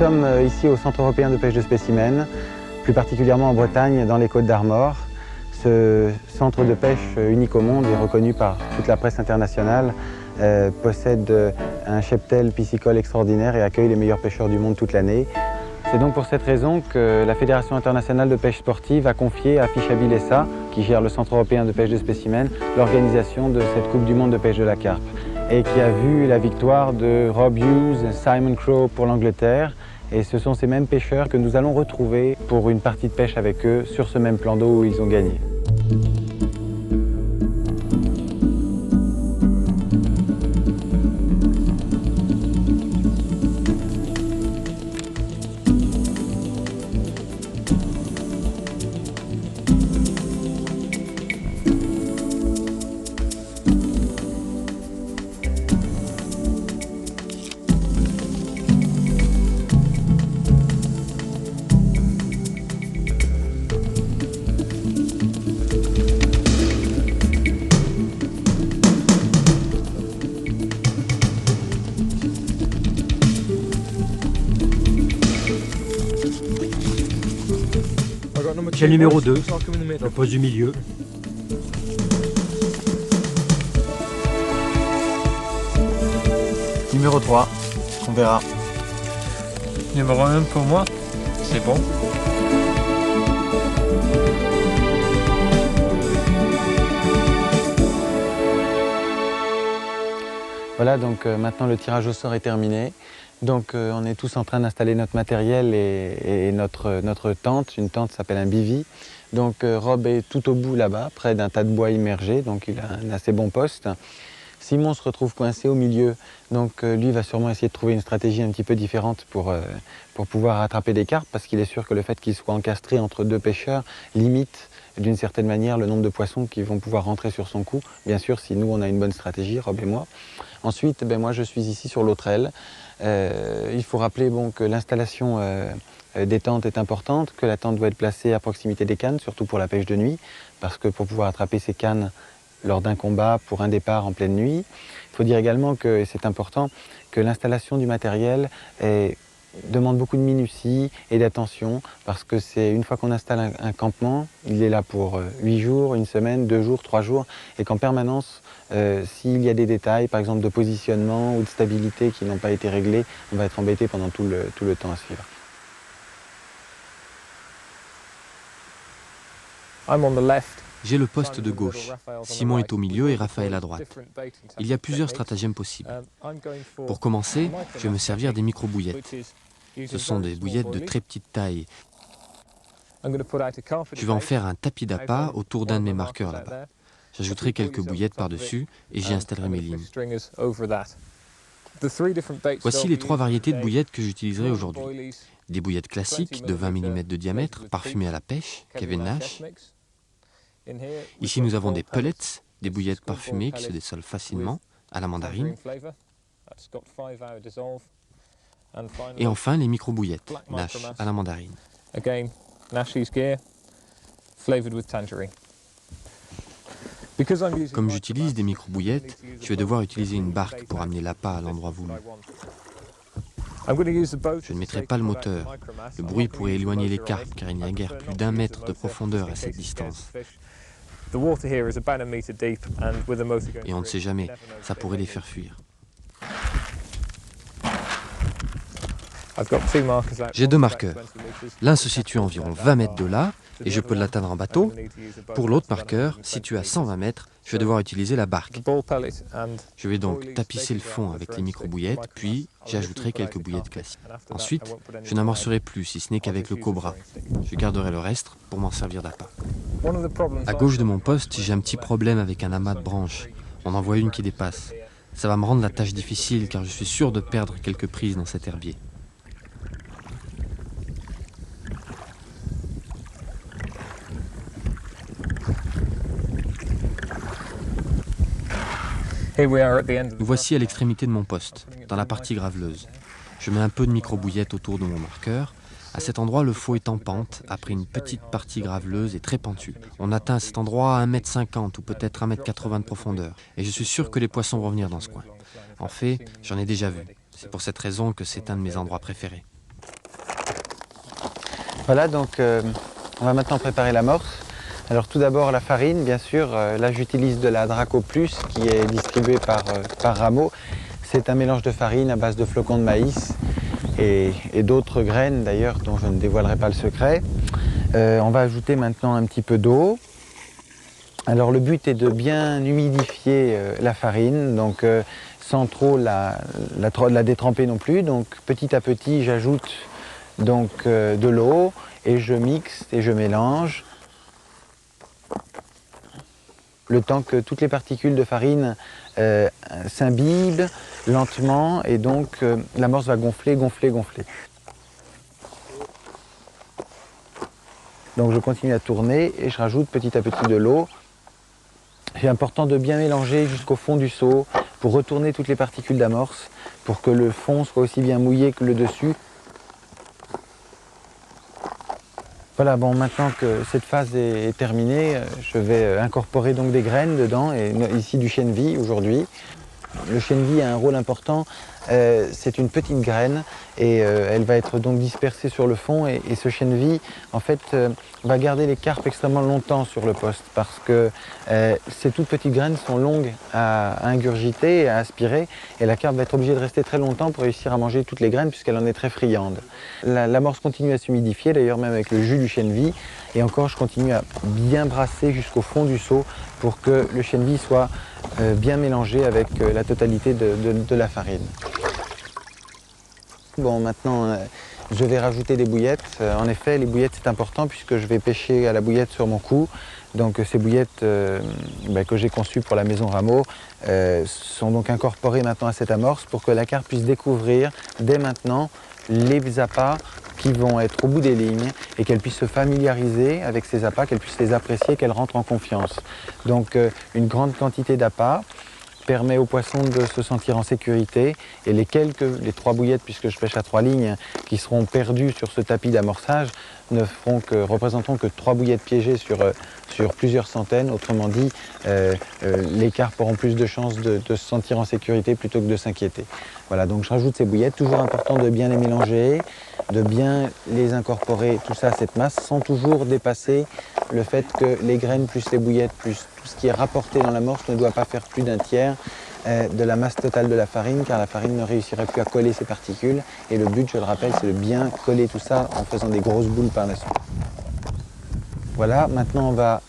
sommes ici au Centre européen de pêche de spécimens, plus particulièrement en Bretagne, dans les Côtes d'Armor. Ce centre de pêche unique au monde et reconnu par toute la presse internationale possède un cheptel piscicole extraordinaire et accueille les meilleurs pêcheurs du monde toute l'année. C'est donc pour cette raison que la Fédération internationale de pêche sportive a confié à Fishabil SA, qui gère le Centre européen de pêche de spécimens, l'organisation de cette Coupe du monde de pêche de la carpe, et qui a vu la victoire de Rob Hughes et Simon Crowe pour l'Angleterre. Et ce sont ces mêmes pêcheurs que nous allons retrouver pour une partie de pêche avec eux sur ce même plan d'eau où ils ont gagné. Quel numéro 2, le poste du milieu. Numéro 3, on verra. Numéro 1 pour moi, c'est bon. Voilà, donc maintenant le tirage au sort est terminé. Donc on est tous en train d'installer notre matériel et notre tente. Une tente s'appelle un bivy. Donc Rob est tout au bout là-bas, près d'un tas de bois immergé, donc il a un assez bon poste. Simon se retrouve coincé au milieu, donc lui va sûrement essayer de trouver une stratégie un petit peu différente pour pouvoir attraper des carpes, parce qu'il est sûr que le fait qu'il soit encastré entre deux pêcheurs limite d'une certaine manière le nombre de poissons qui vont pouvoir rentrer sur son cou. Bien sûr, si nous on a une bonne stratégie, Rob et moi. Ensuite, moi je suis ici sur l'autre aile. Il faut rappeler que l'installation des tentes est importante, que la tente doit être placée à proximité des cannes, surtout pour la pêche de nuit, parce que pour pouvoir attraper ces cannes lors d'un combat, pour un départ en pleine nuit, il faut dire également que, et c'est important, que l'installation du matériel demande beaucoup de minutie et d'attention, parce que c'est une fois qu'on installe un campement, il est là pour 8 jours, une semaine, 2 jours, 3 jours, et qu'en permanence, s'il y a des détails, par exemple de positionnement ou de stabilité qui n'ont pas été réglés, on va être embêté pendant tout le temps à suivre. J'ai le poste de gauche, Simon est au milieu et Raphaël à droite. Il y a plusieurs stratagèmes possibles. Pour commencer, je vais me servir des micro-bouillettes. Ce sont des bouillettes de très petite taille. Je vais en faire un tapis d'appât autour d'un de mes marqueurs là-bas. J'ajouterai quelques bouillettes par-dessus et j'y installerai mes lignes. Voici les 3 variétés de bouillettes que j'utiliserai aujourd'hui. Des bouillettes classiques de 20 mm de diamètre, parfumées à la pêche, Kevin Nash. Ici, nous avons des pellets, des bouillettes parfumées qui se dissolvent facilement, à la mandarine. Et enfin, les micro-bouillettes, Nash, à la mandarine. Comme j'utilise des micro-bouillettes, je vais devoir utiliser une barque pour amener l'appât à l'endroit voulu. Je ne mettrai pas le moteur. Le bruit pourrait éloigner les carpes, car il n'y a guère plus d'1 mètre de profondeur à cette distance. Et on ne sait jamais, ça pourrait les faire fuir. J'ai 2 marqueurs. L'un se situe à environ 20 mètres de là, et je peux l'atteindre en bateau. Pour l'autre marqueur, situé à 120 mètres, je vais devoir utiliser la barque. Je vais donc tapisser le fond avec les micro-bouillettes, puis j'ajouterai quelques bouillettes classiques. Ensuite, je n'amorcerai plus, si ce n'est qu'avec le cobra. Je garderai le reste pour m'en servir d'appât. À gauche de mon poste, j'ai un petit problème avec un amas de branches. On en voit une qui dépasse. Ça va me rendre la tâche difficile, car je suis sûr de perdre quelques prises dans cet herbier. Nous voici à l'extrémité de mon poste, dans la partie graveleuse. Je mets un peu de micro-bouillette autour de mon marqueur. À cet endroit, le fond est en pente, après une petite partie graveleuse et très pentue. On atteint à cet endroit 1,50 m ou peut-être 1,80 m de profondeur. Et je suis sûr que les poissons vont venir dans ce coin. En fait, j'en ai déjà vu. C'est pour cette raison que c'est un de mes endroits préférés. Voilà, donc on va maintenant préparer l'amorce. Alors tout d'abord la farine, bien sûr. Là j'utilise de la Draco Plus qui est distribuée par Rameau. C'est un mélange de farine à base de flocons de maïs et d'autres graines d'ailleurs dont je ne dévoilerai pas le secret. On va ajouter maintenant un petit peu d'eau. Alors le but est de bien humidifier la farine, donc sans trop la détremper non plus. Donc petit à petit j'ajoute donc de l'eau et je mixe et je mélange le temps que toutes les particules de farine s'imbibent lentement et donc l'amorce va gonfler, gonfler, gonfler. Donc je continue à tourner et je rajoute petit à petit de l'eau. C'est important de bien mélanger jusqu'au fond du seau pour retourner toutes les particules d'amorce pour que le fond soit aussi bien mouillé que le dessus. Voilà, bon, maintenant que cette phase est terminée, je vais incorporer donc des graines dedans, et ici du chènevis aujourd'hui. Le chènevis a un rôle important, c'est une petite graine et elle va être donc dispersée sur le fond et ce chènevis en fait va garder les carpes extrêmement longtemps sur le poste parce que ces toutes petites graines sont longues à ingurgiter et à aspirer et la carpe va être obligée de rester très longtemps pour réussir à manger toutes les graines puisqu'elle en est très friande. L'amorce continue à s'humidifier d'ailleurs même avec le jus du chènevis et encore je continue à bien brasser jusqu'au fond du seau pour que le chènevis soit bien mélangé avec la totalité de la farine. Bon, maintenant je vais rajouter des bouillettes. En effet, les bouillettes c'est important puisque je vais pêcher à la bouillette sur mon cou. Donc ces bouillettes que j'ai conçues pour la maison Rameau sont donc incorporées maintenant à cette amorce pour que la carpe puisse découvrir dès maintenant les appâts qui vont être au bout des lignes et qu'elle puisse se familiariser avec ces appâts, qu'elle puisse les apprécier, qu'elle rentre en confiance. Donc une grande quantité d'appâts permet aux poissons de se sentir en sécurité et les 3 bouillettes, puisque je pêche à 3 lignes, qui seront perdues sur ce tapis d'amorçage représenteront que 3 bouillettes piégées sur plusieurs centaines. Autrement dit, les carpes auront plus de chances de se sentir en sécurité plutôt que de s'inquiéter. Voilà, donc je rajoute ces bouillettes. Toujours important de bien les mélanger, de bien les incorporer, tout ça à cette masse, sans toujours dépasser le fait que les graines plus les bouillettes plus tout ce qui est rapporté dans l'amorce ne doit pas faire plus d'un tiers de la masse totale de la farine, car la farine ne réussirait plus à coller ses particules. Et le but, je le rappelle, c'est de bien coller tout ça en faisant des grosses boules par la suite. Voilà, maintenant on va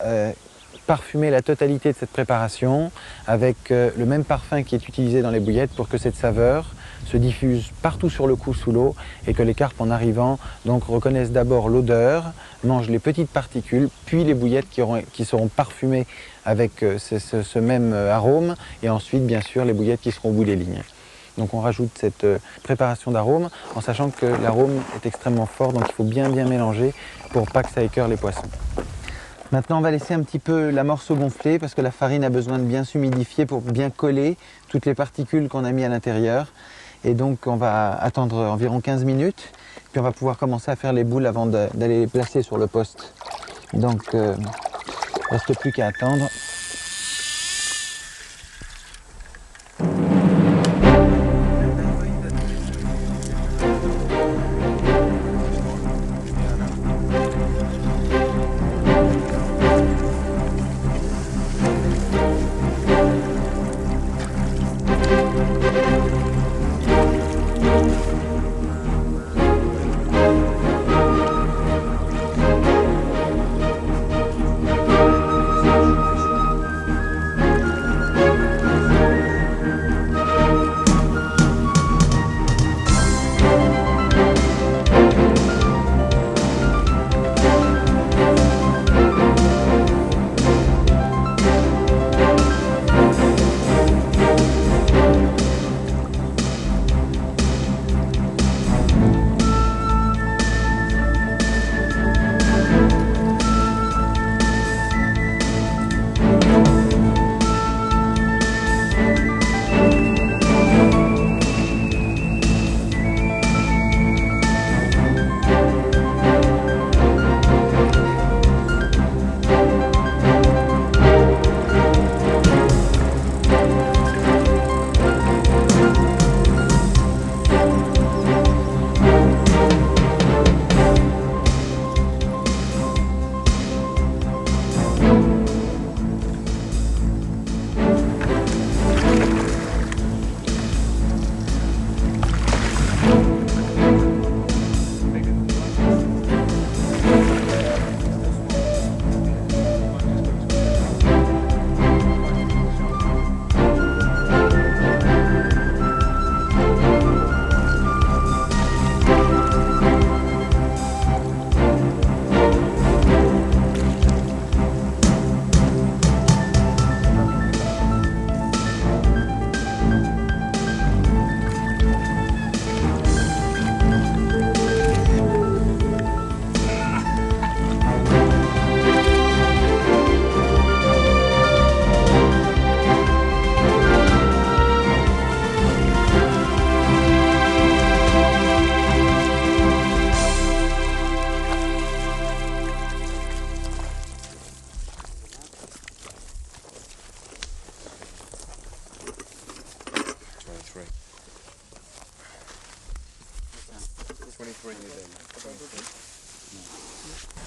parfumer la totalité de cette préparation avec le même parfum qui est utilisé dans les bouillettes pour que cette saveur se diffuse partout sur le cou sous l'eau et que les carpes en arrivant donc reconnaissent d'abord l'odeur, mangent les petites particules, puis les bouillettes qui seront parfumées avec ce même arôme et ensuite bien sûr les bouillettes qui seront au bout des lignes. Donc on rajoute cette préparation d'arôme en sachant que l'arôme est extrêmement fort, donc il faut bien mélanger pour pas que ça écœure les poissons. Maintenant on va laisser un petit peu l'amorce gonfler parce que la farine a besoin de bien s'humidifier pour bien coller toutes les particules qu'on a mis à l'intérieur. Et donc on va attendre environ 15 minutes, puis on va pouvoir commencer à faire les boules avant d'aller les placer sur le poste. Donc il ne reste plus qu'à attendre.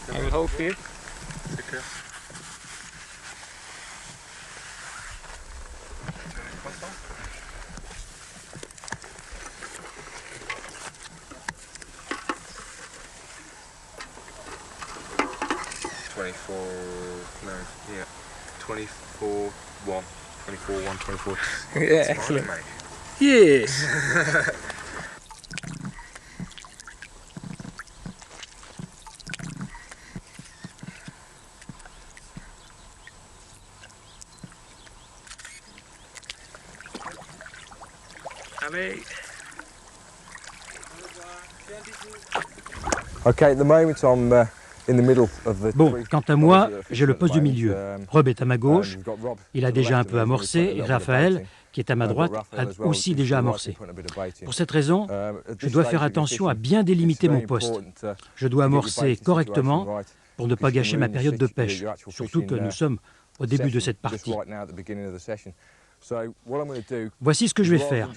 I will hold here. Yeah, 24, 1, 24, 1, 24. Yeah, excellent. Yes. Allez. Okay, at the moment I'm in the middle of the Bon, tree. quant à moi, j'ai le poste du milieu. Rob est à ma gauche, il a déjà un peu amorcé, et Raphaël, qui est à ma droite, a aussi déjà amorcé. Pour cette raison, je dois faire attention à bien délimiter mon poste. Je dois amorcer correctement pour ne pas gâcher ma période de pêche, surtout que nous sommes au début de cette partie. Voici ce que je vais faire.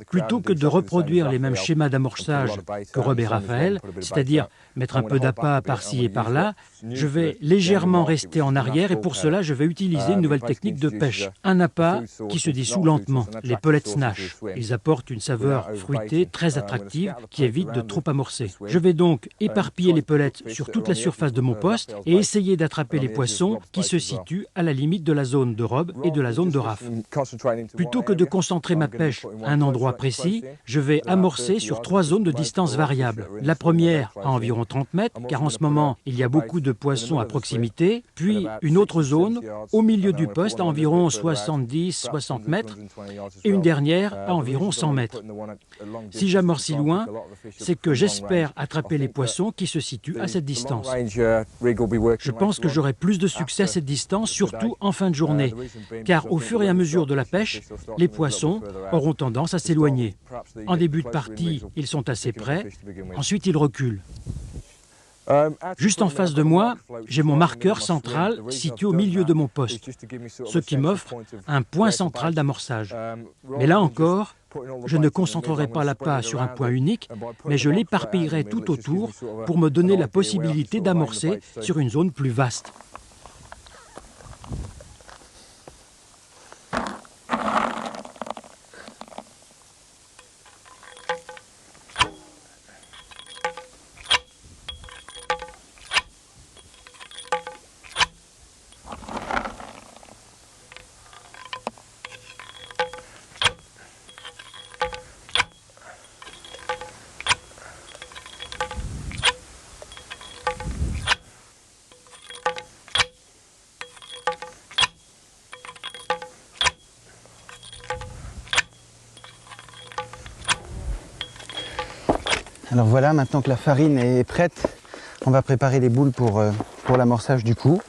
Plutôt que de reproduire les mêmes schémas d'amorçage que Rob et Raphaël, c'est-à-dire mettre un peu d'appât par-ci et par-là, je vais légèrement rester en arrière et pour cela, je vais utiliser une nouvelle technique de pêche. Un appât qui se dissout lentement, les pellets Nash. Ils apportent une saveur fruitée très attractive qui évite de trop amorcer. Je vais donc éparpiller les pellets sur toute la surface de mon poste et essayer d'attraper les poissons qui se situent à la limite de la zone de Rob et de la zone de Raph. Plutôt que de concentrer ma pêche à un endroit précis, je vais amorcer sur 3 zones de distance variable. La première à environ 30 mètres, car en ce moment, il y a beaucoup de poissons à proximité, puis une autre zone au milieu du poste à environ 70-60 mètres, et une dernière à environ 100 mètres. Si j'amorce loin, c'est que j'espère attraper les poissons qui se situent à cette distance. Je pense que j'aurai plus de succès à cette distance, surtout en fin de journée, car au fur et à mesure de la pêche, les poissons auront tendance à s'éloigner. En début de partie, ils sont assez près, ensuite ils reculent. Juste en face de moi, j'ai mon marqueur central situé au milieu de mon poste, ce qui m'offre un point central d'amorçage. Mais là encore, je ne concentrerai pas l'appât sur un point unique, mais je l'éparpillerai tout autour pour me donner la possibilité d'amorcer sur une zone plus vaste. Alors voilà, maintenant que la farine est prête, on va préparer les boules pour l'amorçage du coup.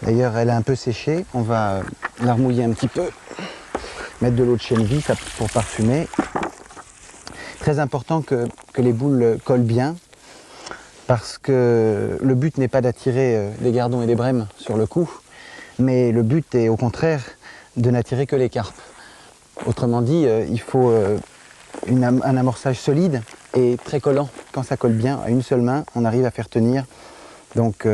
D'ailleurs, elle est un peu séchée, on va la remouiller un petit peu, mettre de l'eau de chêne vie pour parfumer. Très important que les boules collent bien, parce que le but n'est pas d'attirer les gardons et les brèmes sur le coup, mais le but est au contraire de n'attirer que les carpes. Autrement dit, il faut un amorçage solide et très collant. Quand ça colle bien à une seule main, on arrive à faire tenir donc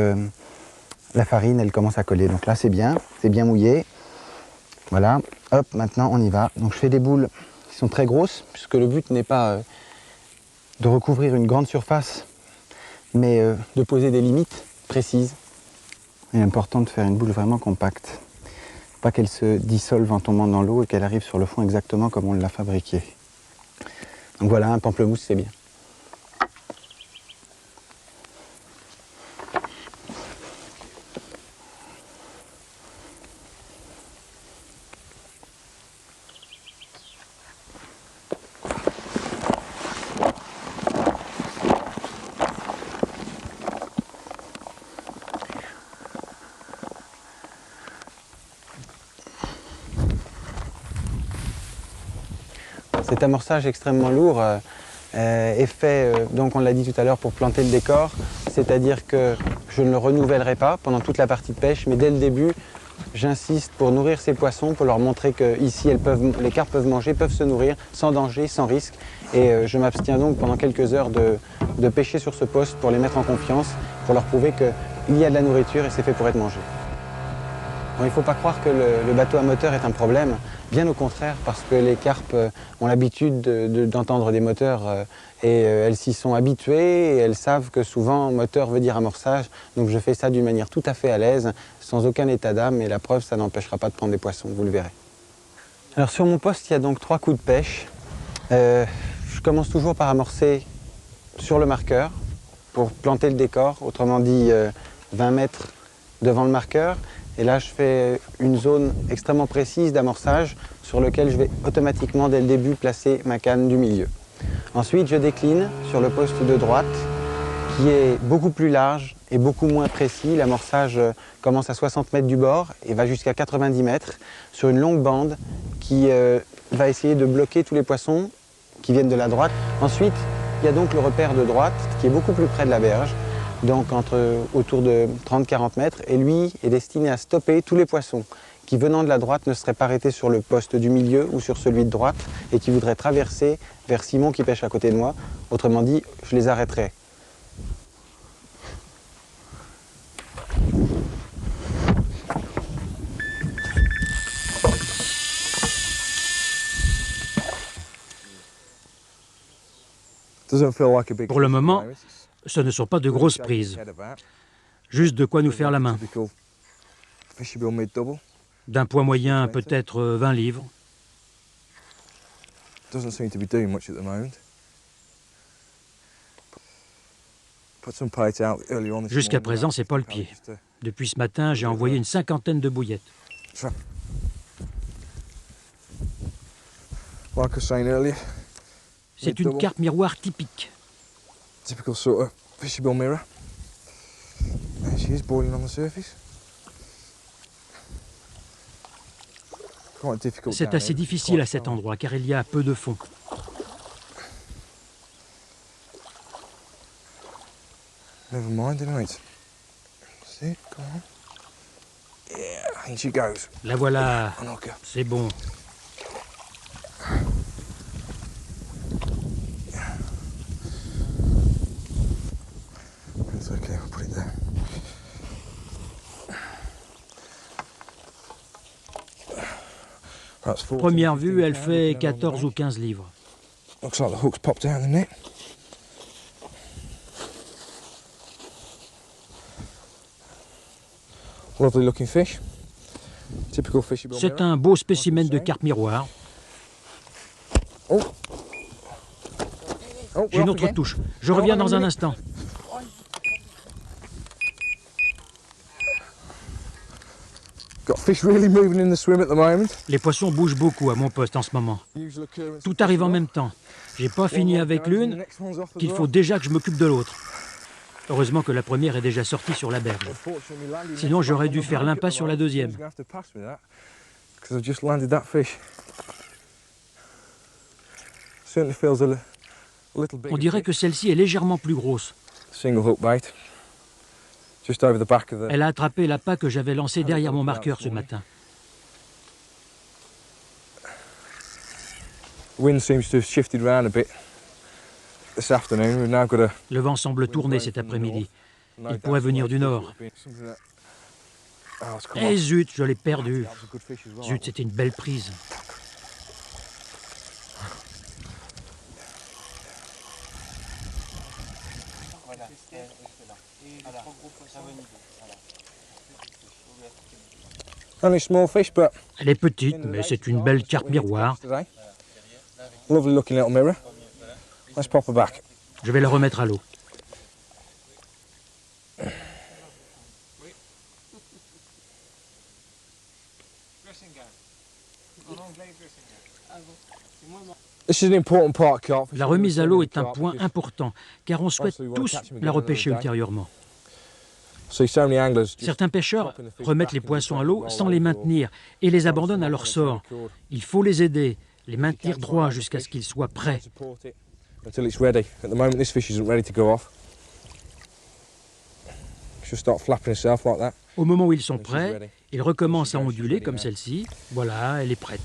la farine, elle commence à coller. Donc là, c'est bien mouillé. Voilà, hop, maintenant on y va. Donc je fais des boules qui sont très grosses, puisque le but n'est pas de recouvrir une grande surface, mais de poser des limites précises. Il est important de faire une boule vraiment compacte. Pas qu'elle se dissolve en tombant dans l'eau et qu'elle arrive sur le fond exactement comme on l'a fabriqué. Donc voilà, un pamplemousse, c'est bien. Cet amorçage extrêmement lourd est fait, donc on l'a dit tout à l'heure, pour planter le décor, c'est-à-dire que je ne le renouvellerai pas pendant toute la partie de pêche, mais dès le début, j'insiste pour nourrir ces poissons, pour leur montrer qu'ici les carpes peuvent manger, peuvent se nourrir sans danger, sans risque. Et je m'abstiens donc pendant quelques heures de pêcher sur ce poste pour les mettre en confiance, pour leur prouver qu'il y a de la nourriture et c'est fait pour être mangé. Bon, il ne faut pas croire que le bateau à moteur est un problème, bien au contraire, parce que les carpes ont l'habitude d'entendre des moteurs et elles s'y sont habituées et elles savent que souvent moteur veut dire amorçage, donc je fais ça d'une manière tout à fait à l'aise, sans aucun état d'âme, et la preuve, ça n'empêchera pas de prendre des poissons, vous le verrez. Alors sur mon poste, il y a donc 3 coups de pêche. Je commence toujours par amorcer sur le marqueur pour planter le décor, autrement dit 20 mètres devant le marqueur. Et là, je fais une zone extrêmement précise d'amorçage sur lequel je vais automatiquement, dès le début, placer ma canne du milieu. Ensuite, je décline sur le poste de droite, qui est beaucoup plus large et beaucoup moins précis. L'amorçage commence à 60 mètres du bord et va jusqu'à 90 mètres sur une longue bande qui va essayer de bloquer tous les poissons qui viennent de la droite. Ensuite, il y a donc le repère de droite, qui est beaucoup plus près de la berge, donc autour de 30-40 mètres, et lui est destiné à stopper tous les poissons qui, venant de la droite, ne seraient pas arrêtés sur le poste du milieu ou sur celui de droite et qui voudraient traverser vers Simon qui pêche à côté de moi. Autrement dit, je les arrêterai. Pour le moment, ce ne sont pas de grosses prises, juste de quoi nous faire la main. D'un poids moyen, peut-être 20 livres. Jusqu'à présent, c'est pas le pied. Depuis ce matin, j'ai envoyé une 50aine de bouillettes. C'est une carpe miroir typique. C'est assez difficile à cet endroit car il y a peu de fond. La voilà, c'est bon. Première vue, elle fait 14 ou 15 livres. C'est un beau spécimen de carpe miroir. J'ai une autre touche. Je reviens dans un instant. Les poissons bougent beaucoup à mon poste en ce moment. Tout arrive en même temps. J'ai pas fini avec l'une, qu'il faut déjà que je m'occupe de l'autre. Heureusement que la première est déjà sortie sur la berge. Sinon, j'aurais dû faire l'impasse sur la deuxième. On dirait que celle-ci est légèrement plus grosse. Elle a attrapé l'appât que j'avais lancé derrière mon marqueur ce matin. Le vent semble tourner cet après-midi. Il pourrait venir du nord. Eh zut, je l'ai perdu. Zut, c'était une belle prise. Only small fish, but Elle est petite, mais c'est une belle carte miroir. lovely looking little mirror. Let's pop her back. Je vais la remettre à l'eau. This is an important part, Carl. La remise à l'eau est un point important, car on souhaite tous la repêcher ultérieurement. See so many anglers just Certains pêcheurs remettent les poissons à l'eau sans les maintenir et les abandonnent à leur sort. Il faut les aider, les maintenir droits jusqu'à ce qu'ils soient prêts. support it until it's ready. At the moment, this fish isn't ready to go off. She'll start flapping herself like that. Au moment où ils sont prêts, ils recommencent à onduler comme celle-ci. Voilà, elle est prête.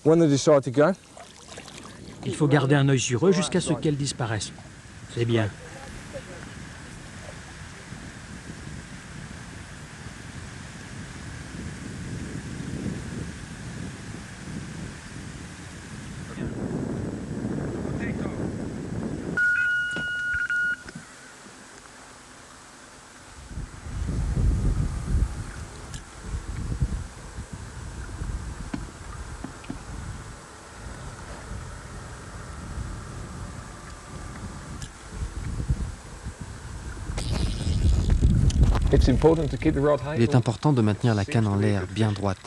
When they decide to go, Il faut garder un œil sur eux jusqu'à ce qu'elles disparaissent. C'est bien. Il est important de maintenir la canne en l'air bien droite.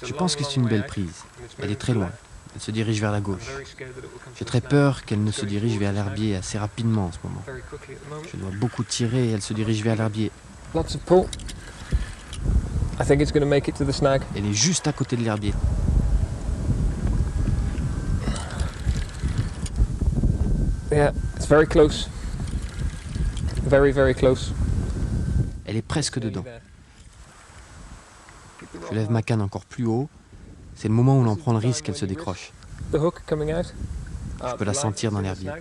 Je pense que c'est une belle prise. Elle est très loin. Elle se dirige vers la gauche. J'ai très peur qu'elle ne se dirige vers l'herbier assez rapidement en ce moment. Je dois beaucoup tirer et elle se dirige vers l'herbier. Lots of pull. I think it's going to make it to the snag. Elle est juste à côté de l'herbier. Yeah, it's very close. Very, very close. Elle est presque dedans. Je lève ma canne encore plus haut. C'est le moment où l'on prend le risque qu'elle se décroche. The hook coming out. Je peux la sentir dans l'herbier.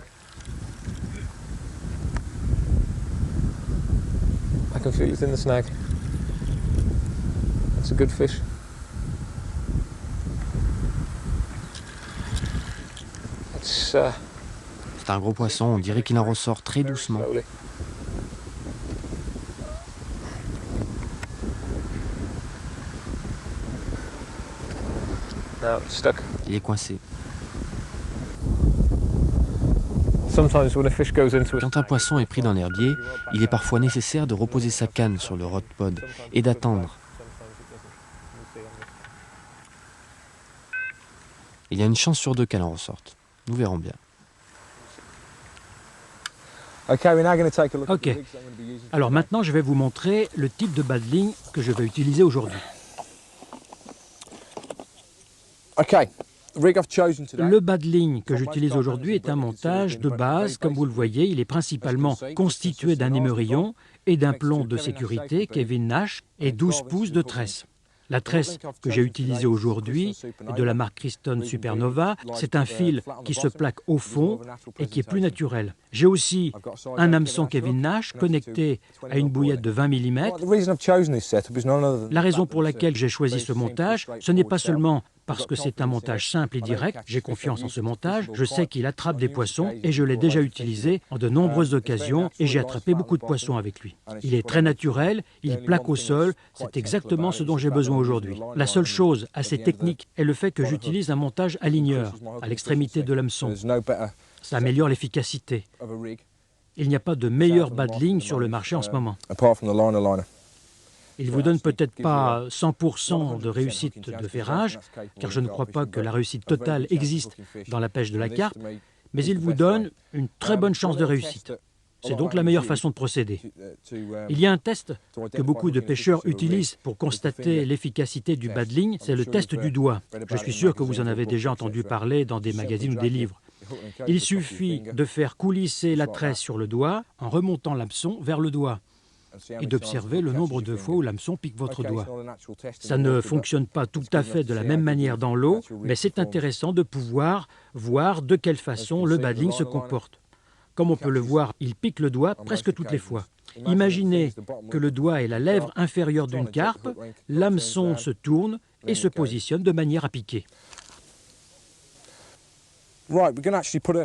I can feel it in the snag. That's a good fish. It's C'est un gros poisson, on dirait qu'il en ressort très doucement. slowly. Now it's stuck. Il est coincé. Sometimes when a fish goes into a Quand un poisson est pris dans l'herbier, il est parfois nécessaire de reposer sa canne sur le rod pod et d'attendre. Il y a une chance sur deux qu'elle en ressorte. Nous verrons bien. okay, we're now going to take a look Ok. at the rigs that I'm going to be using. Alors maintenant, je vais vous montrer le type de badling que je vais utiliser aujourd'hui. Okay, the rig I've chosen today. Le badling que j'utilise aujourd'hui est un montage de base. Comme vous le voyez, il est principalement constitué d'un émerillon et d'un plomb de sécurité Kevin Nash et 12 pouces de tresse. La tresse que j'ai utilisée aujourd'hui est de la marque Keystone Supernova. C'est un fil qui se plaque au fond et qui est plus naturel. J'ai aussi un hameçon Kevin Nash connecté à une bouillette de 20 mm. The reason I've chosen this setup is none other than La raison pour laquelle j'ai choisi ce montage, ce n'est pas seulement parce que c'est un montage simple et direct, j'ai confiance en ce montage, je sais qu'il attrape des poissons et je l'ai déjà utilisé en de nombreuses occasions et j'ai attrapé beaucoup de poissons avec lui. Il est très naturel, il plaque au sol, c'est exactement ce dont j'ai besoin aujourd'hui. La seule chose assez technique est le fait que j'utilise un montage aligneur à l'extrémité de l'hameçon. there's no better Ça améliore l'efficacité. of a rig Il n'y a pas de meilleur badling sur le marché en ce moment. apart from the liner. Il vous donne peut-être pas 100% de réussite de ferrage, car je ne crois pas que la réussite totale existe dans la pêche de la carpe, mais il vous donne une très bonne chance de réussite. C'est donc la meilleure façon de procéder. Il y a un test que beaucoup de pêcheurs utilisent pour constater l'efficacité du badling, c'est le test du doigt. Je suis sûr que vous en avez déjà entendu parler dans des magazines ou des livres. Il suffit de faire coulisser la tresse sur le doigt en remontant l'hameçon vers le doigt et d'observer le nombre de fois où l'hameçon pique votre doigt. Ça ne fonctionne pas tout à fait de la même manière dans l'eau, mais c'est intéressant de pouvoir voir de quelle façon le badling se comporte. Comme on peut le voir, il pique le doigt presque toutes les fois. Imaginez que le doigt est la lèvre inférieure d'une carpe, l'hameçon se tourne et se positionne de manière à piquer.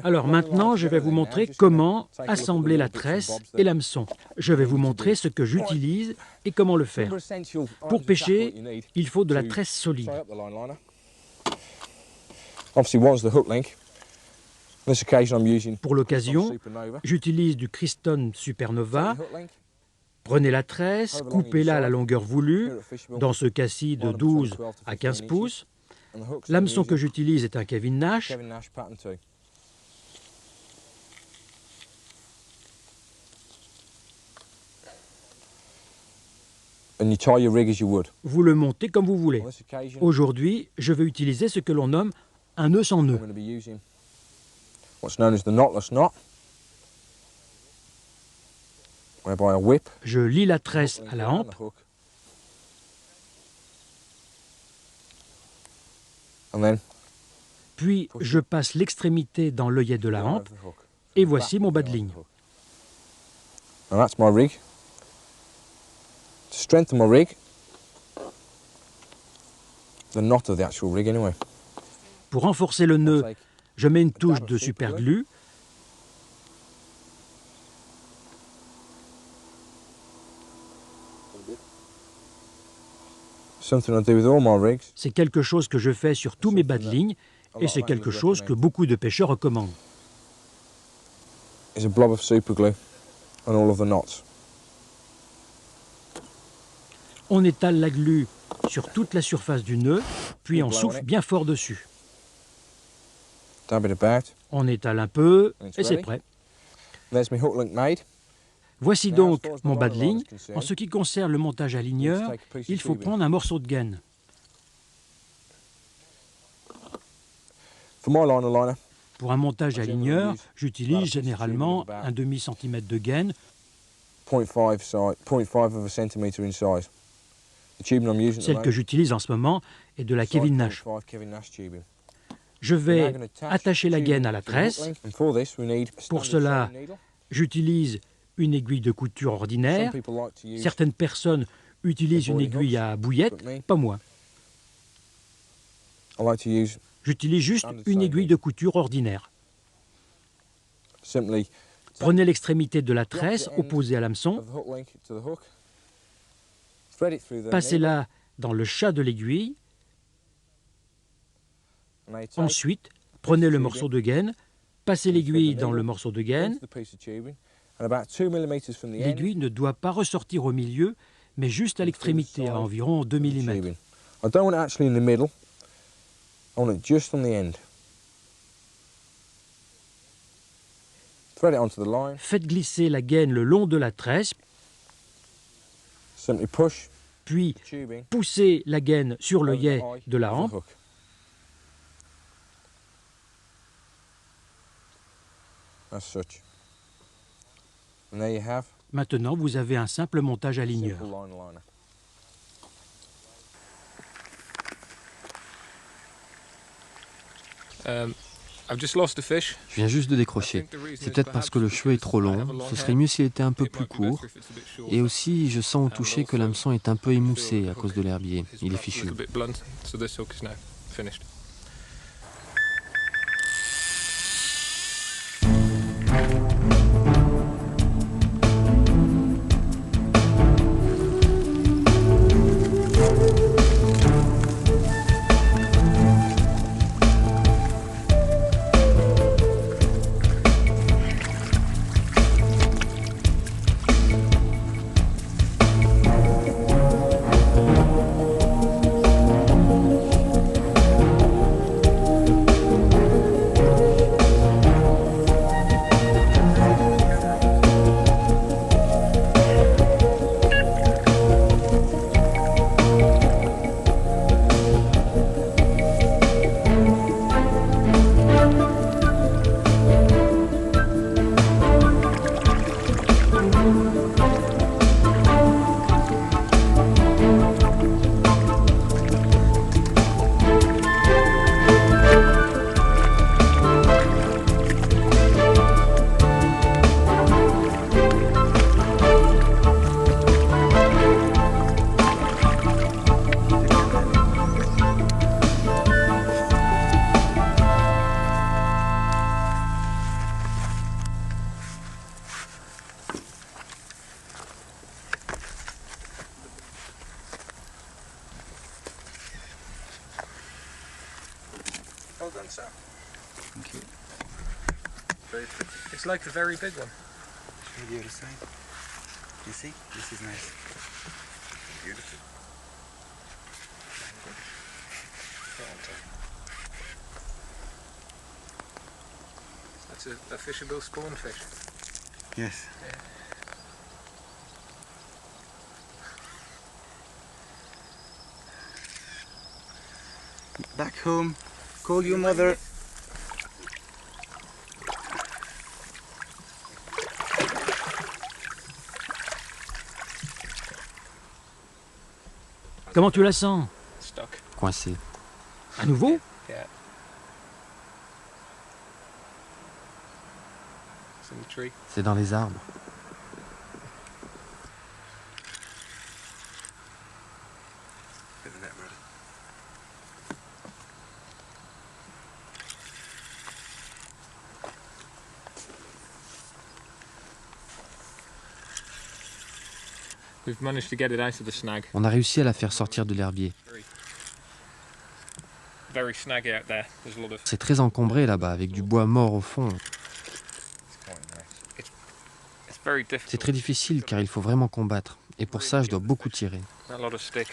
Alors maintenant, je vais vous montrer comment assembler la tresse et l'hameçon. Je vais vous montrer ce que j'utilise et comment le faire. Pour pêcher, il faut de la tresse solide. Pour l'occasion, j'utilise du Keystone Supernova. Prenez la tresse, coupez-la à la longueur voulue, dans ce cas-ci de 12 à 15 pouces. L'hameçon que j'utilise est un Kevin Nash. Vous le montez comme vous voulez. Aujourd'hui, je vais utiliser ce que l'on nomme un nœud sans nœud. Je lie la tresse à la hampe. Puis je passe l'extrémité dans l'œillet de la hampe et voici mon bas de ligne. Pour renforcer le nœud, je mets une touche de superglue. C'est quelque chose que je fais sur tous mes bas de ligne et c'est quelque chose que beaucoup de pêcheurs recommandent. On étale la glu sur toute la surface du nœud, puis on souffle bien fort dessus. On étale un peu et c'est prêt. Voici donc mon bas de ligne. En ce qui concerne le montage à ligneur, il faut prendre un morceau de gaine. Pour un montage à ligneur, j'utilise généralement un demi-centimètre de gaine. Celle que j'utilise en ce moment est de la Kevin Nash. Je vais attacher la gaine à la tresse. Pour cela, j'utilise une aiguille de couture ordinaire. Certaines personnes utilisent une aiguille à bouillette, pas moi. J'utilise juste une aiguille de couture ordinaire. Prenez l'extrémité de la tresse opposée à l'hameçon. Passez-la dans le chat de l'aiguille. Ensuite, prenez le morceau de gaine, passez l'aiguille dans le morceau de gaine. L'aiguille ne doit pas ressortir au milieu, mais juste à l'extrémité, à environ 2 mm. Faites glisser la gaine le long de la tresse, puis poussez la gaine sur l'œillet de la hampe. Maintenant, vous avez un simple montage à ligneur. Je viens juste de décrocher. C'est peut-être parce que le cheveu est trop long. Ce serait mieux s'il était un peu plus court. Et aussi, je sens au toucher que l'hameçon est un peu émoussé à cause de l'herbier. Il est fichu. It's like a very big one. Show the other side. You see? This is nice. Beautiful. That's a fishable spoonfish. Yes. Yeah. Back home. Call your mother. Comment tu la sens? Stuck. Coincé. À nouveau? Yeah. It's in the tree. C'est dans les arbres. Get the net ready. We've managed to get it out of the snag. On a réussi à la faire sortir de l'herbier. Very snaggy out there. There's a lot of. C'est très encombré là-bas, avec du bois mort au fond. It's very C'est difficult. très difficile car il faut vraiment combattre. Et pour ça, je dois beaucoup tirer. A lot of stick.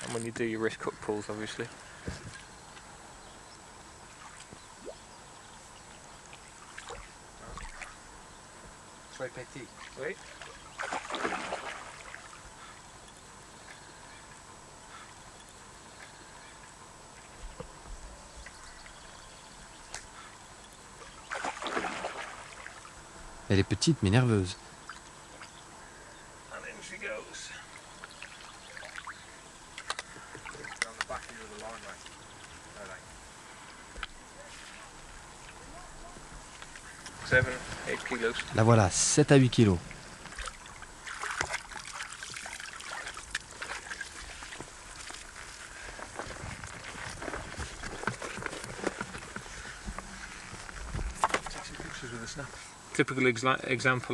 And when you do your wrist cut pulls, obviously. Très petit. Oui. Elle est petite mais nerveuse. And in she goes. Down the back end of the line, right? 7, 8 kilos. La voilà, 7 à 8 kilos.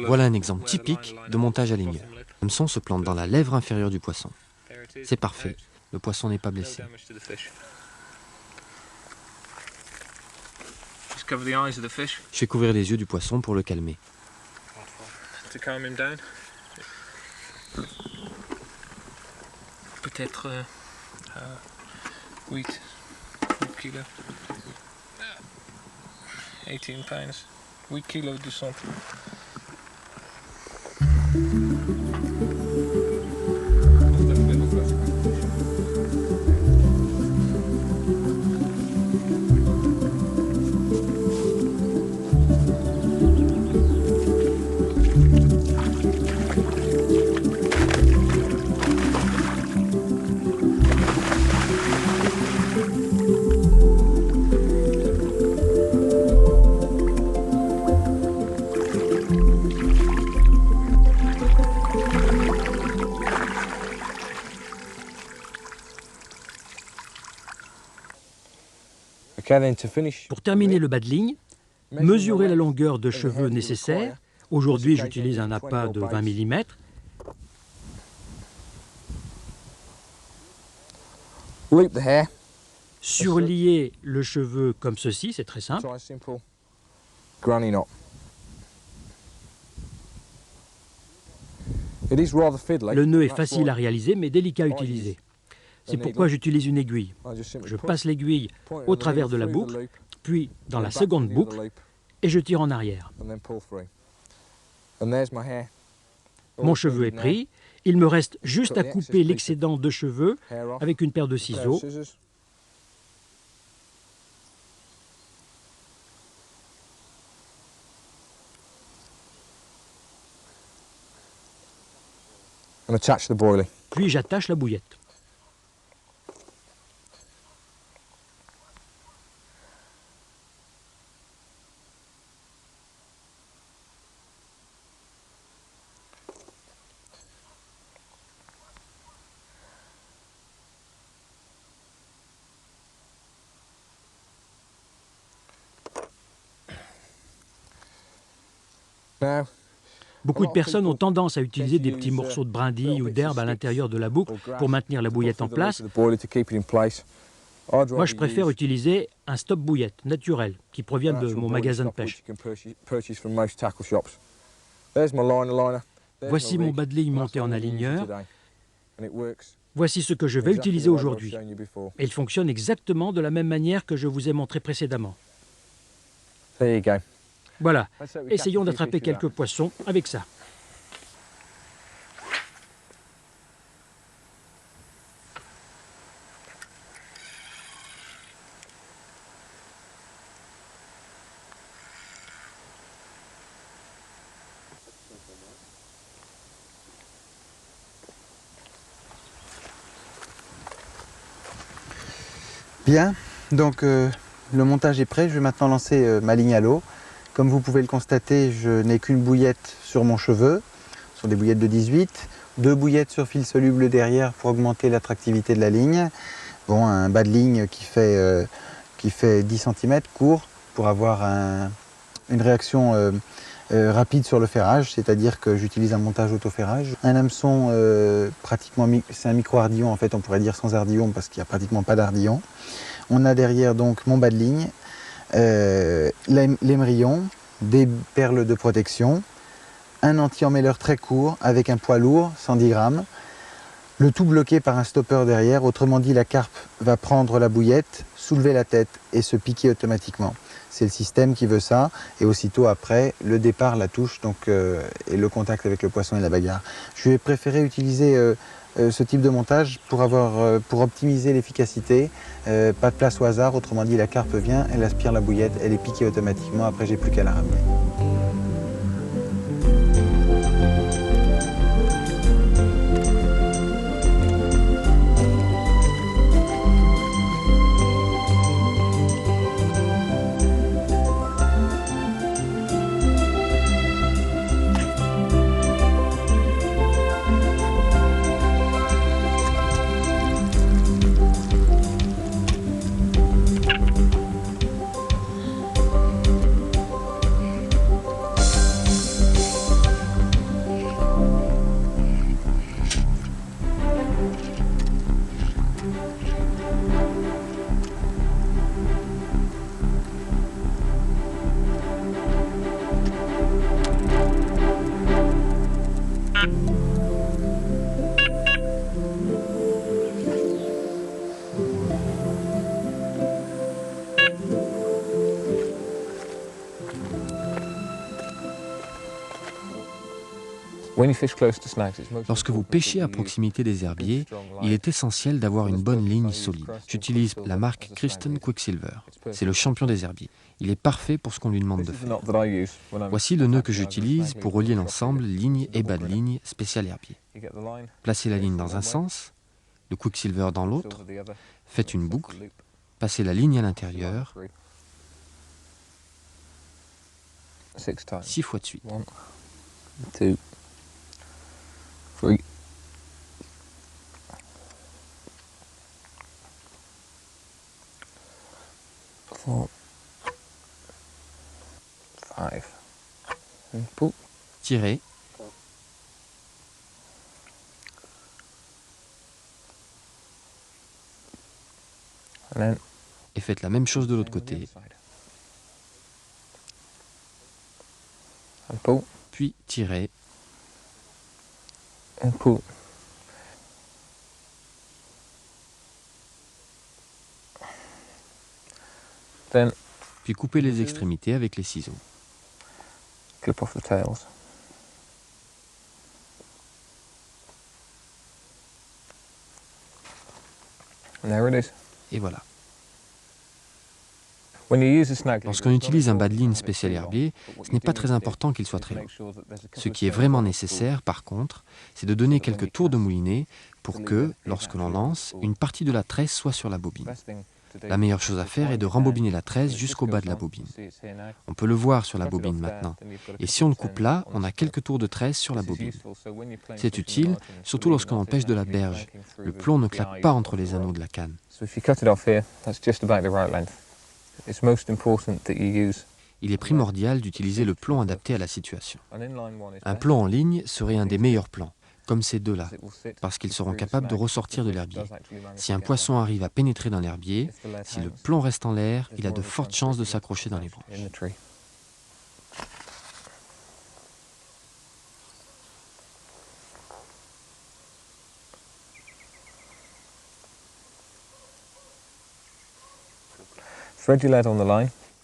Voilà un exemple typique de montage à ligneur. L'hameçon se plante dans la lèvre inférieure du poisson. C'est parfait, le poisson n'est pas blessé. Je fais couvrir les yeux du poisson pour le calmer. Peut-être 8 kilos. 18 pounds. 8 kilos de sang. Pour terminer le bas de ligne, mesurer la longueur de cheveux nécessaire. Aujourd'hui, j'utilise un appât de 20 mm. Loop the hair. Surlier le cheveu comme ceci, c'est très simple. Try a simple granny knot. It is rather fiddly. Le nœud est facile à réaliser, mais délicat à utiliser. C'est pourquoi j'utilise une aiguille. Je passe l'aiguille au travers de la boucle, puis dans la seconde boucle, et je tire en arrière. Mon cheveu est pris. Il me reste juste à couper l'excédent de cheveux avec une paire de ciseaux. Puis j'attache la bouillette. Beaucoup de personnes ont tendance à utiliser des petits morceaux de brindilles ou d'herbe à l'intérieur de la boucle pour maintenir la bouillette en place. Moi, je préfère utiliser un stop bouillette naturel qui provient de mon magasin de pêche. Voici mon bas de ligne monté en aligneur. Voici ce que je vais utiliser aujourd'hui. Et il fonctionne exactement de la même manière que je vous ai montré précédemment. Voilà, essayons d'attraper quelques poissons avec ça. Bien, donc le montage est prêt. Je vais maintenant lancer ma ligne à l'eau. Comme vous pouvez le constater, je n'ai qu'une bouillette sur mon cheveu. Ce sont des bouillettes de 18. 2 bouillettes sur fil soluble derrière pour augmenter l'attractivité de la ligne. Bon, un bas de ligne qui fait 10 cm court pour avoir une réaction rapide sur le ferrage, c'est-à-dire que j'utilise un montage auto-ferrage. Un hameçon pratiquement, c'est un micro-ardillon en fait, on pourrait dire sans ardillon parce qu'il n'y a pratiquement pas d'ardillon. On a derrière donc mon bas de ligne, l'émerillon, des perles de protection, un anti-emmêleur très court avec un poids lourd, 110 grammes, le tout bloqué par un stopper derrière, autrement dit la carpe va prendre la bouillette, soulever la tête et se piquer automatiquement. C'est le système qui veut ça, et aussitôt après, le départ, la touche, donc, et le contact avec le poisson et la bagarre. Je vais préférer utiliser ce type de montage pour optimiser l'efficacité. Pas de place au hasard, autrement dit la carpe vient, elle aspire la bouillette, elle est piquée automatiquement, après j'ai plus qu'à la ramener. Lorsque vous pêchez à proximité des herbiers, il est essentiel d'avoir une bonne ligne solide. J'utilise la marque Kristen Quicksilver. C'est le champion des herbiers. Il est parfait pour ce qu'on lui demande de faire. Voici le nœud que j'utilise pour relier l'ensemble ligne et bas de ligne spécial herbier. Placez la ligne dans un sens, le Quicksilver dans l'autre, faites une boucle, passez la ligne à l'intérieur, 6 fois de suite. 1, 2, 3. 4, 5. Tirez. Et faites la même chose de l'autre côté. Puis tirez. Puis coupez les extrémités avec les ciseaux. Clip off the tails. And there it is. Et voilà. Lorsqu'on utilise un bas de ligne spécial herbier, ce n'est pas très important qu'il soit très long. Ce qui est vraiment nécessaire, par contre, c'est de donner quelques tours de moulinet pour que, lorsque l'on lance, une partie de la tresse soit sur la bobine. La meilleure chose à faire est de rembobiner la tresse jusqu'au bas de la bobine. On peut le voir sur la bobine maintenant. Et si on le coupe là, on a quelques tours de tresse sur la bobine. C'est utile, surtout lorsque l'on pêche de la berge. Le plomb ne claque pas entre les anneaux de la canne. Il est primordial d'utiliser le plomb adapté à la situation. Un plomb en ligne serait un des meilleurs plomb. comme ces deux-là, parce qu'ils seront capables de ressortir de l'herbier. Si un poisson arrive à pénétrer dans l'herbier, si le plomb reste en l'air, il a de fortes chances de s'accrocher dans les branches.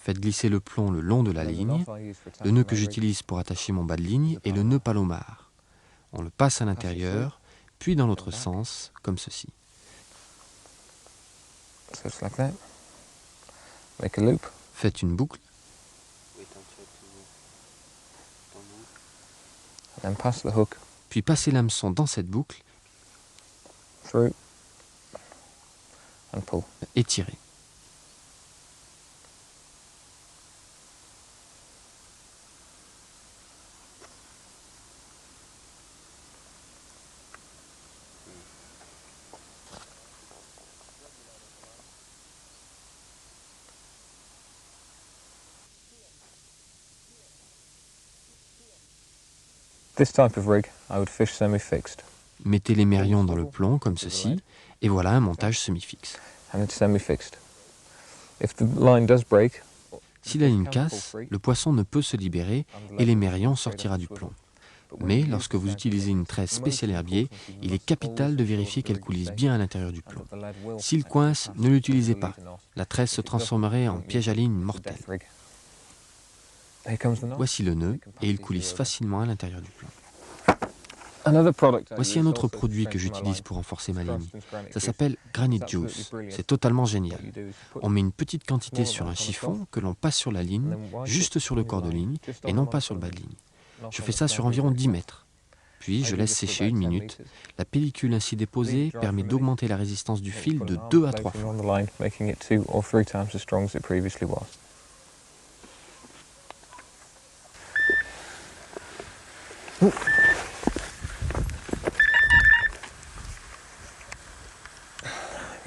Faites glisser le plomb le long de la ligne. Le nœud que j'utilise pour attacher mon bas de ligne est le nœud palomar. On le passe à l'intérieur, puis dans l'autre sens, comme ceci. Faites une boucle. Puis passez l'hameçon dans cette boucle et tirez. Mettez les mérions dans le plomb, comme ceci, et voilà un montage semi-fixe. Si la ligne casse, le poisson ne peut se libérer et l'émerion sortira du plomb. Mais lorsque vous utilisez une tresse spéciale herbier, il est capital de vérifier qu'elle coulisse bien à l'intérieur du plomb. S'il coince, ne l'utilisez pas. La tresse se transformerait en piège à ligne mortel. Voici le nœud et il coulisse facilement à l'intérieur du plomb. Voici un autre produit que j'utilise pour renforcer ma ligne. Ça s'appelle Granite Juice. C'est totalement génial. On met une petite quantité sur un chiffon que l'on passe sur la ligne, juste sur le corps de ligne, et non pas sur le bas de ligne. Je fais ça sur environ 10 mètres. Puis je laisse sécher 1 minute. La pellicule ainsi déposée permet d'augmenter la résistance du fil de 2 à 3 fois.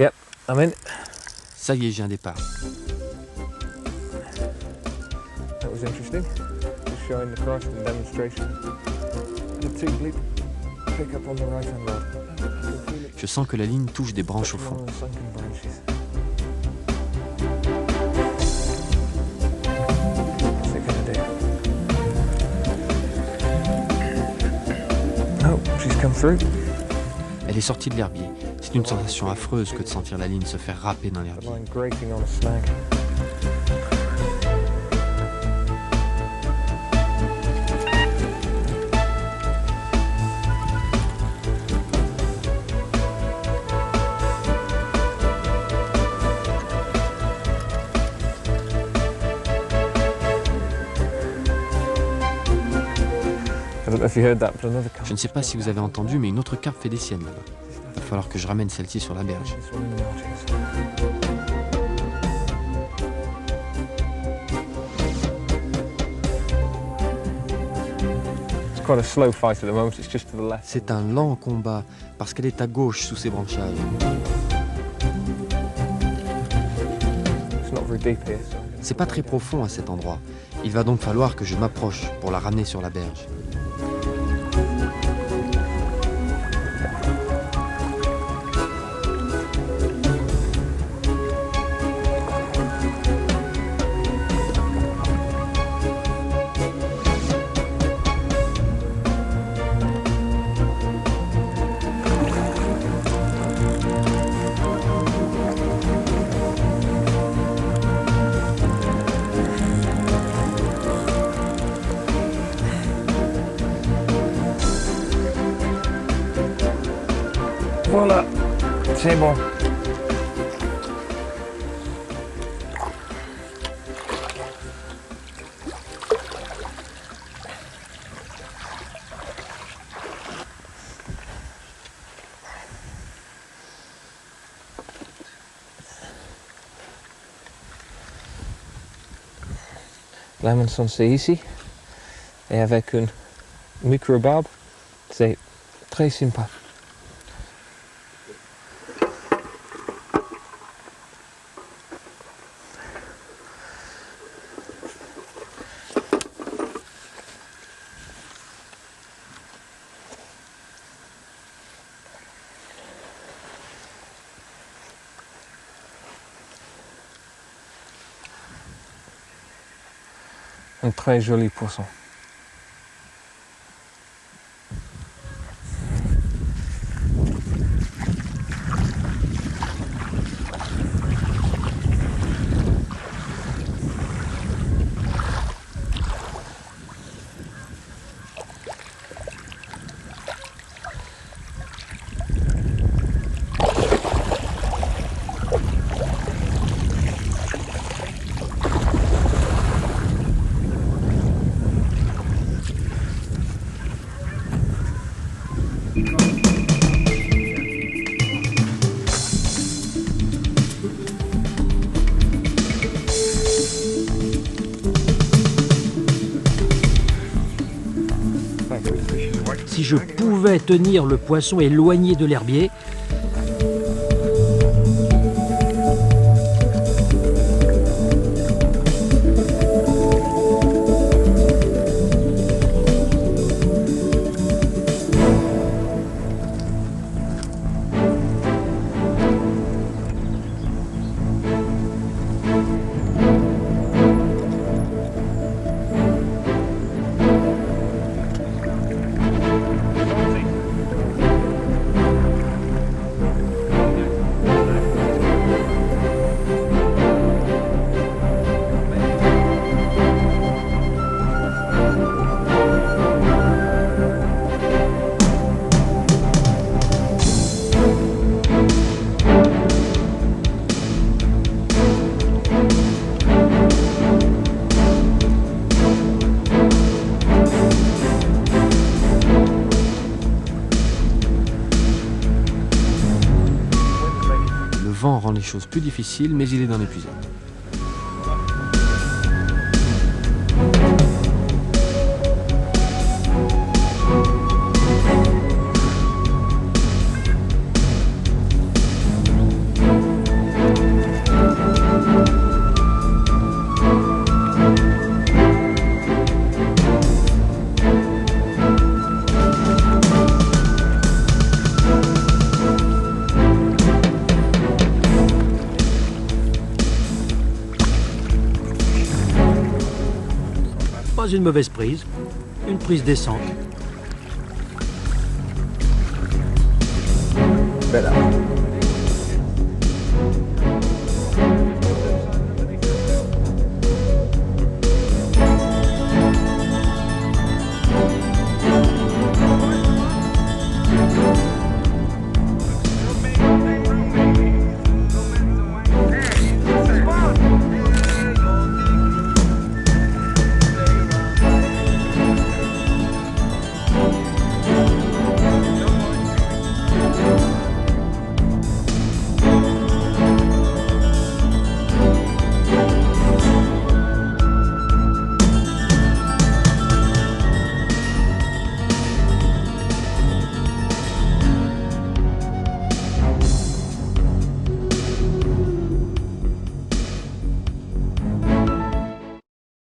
Yep, I'm in. Ça y est, j'ai un départ. That was interesting. Just showing the cross and demonstration. The two bleep pick up on the right hand rod. Je sens que la ligne touche des branches au fond. Oh, she's come through. Elle est sortie de l'herbier. C'est une sensation affreuse que de sentir la ligne se faire râper dans l'herbier. Je ne sais pas si vous avez entendu, mais une autre carpe fait des siennes là-bas. Il va falloir que je ramène celle-ci sur la berge. C'est un lent combat parce qu'elle est à gauche sous ses branchages. C'est pas très profond à cet endroit. Il va donc falloir que je m'approche pour la ramener sur la berge. Voilà, c'est bon. L'hameçon c'est ici, et avec une microbarbe, c'est très sympa. Un très joli poisson. Si je pouvais tenir le poisson éloigné de l'herbier, Le vent rend les choses plus difficiles, mais il est dans l'épuisette. pas une mauvaise prise, une prise décente.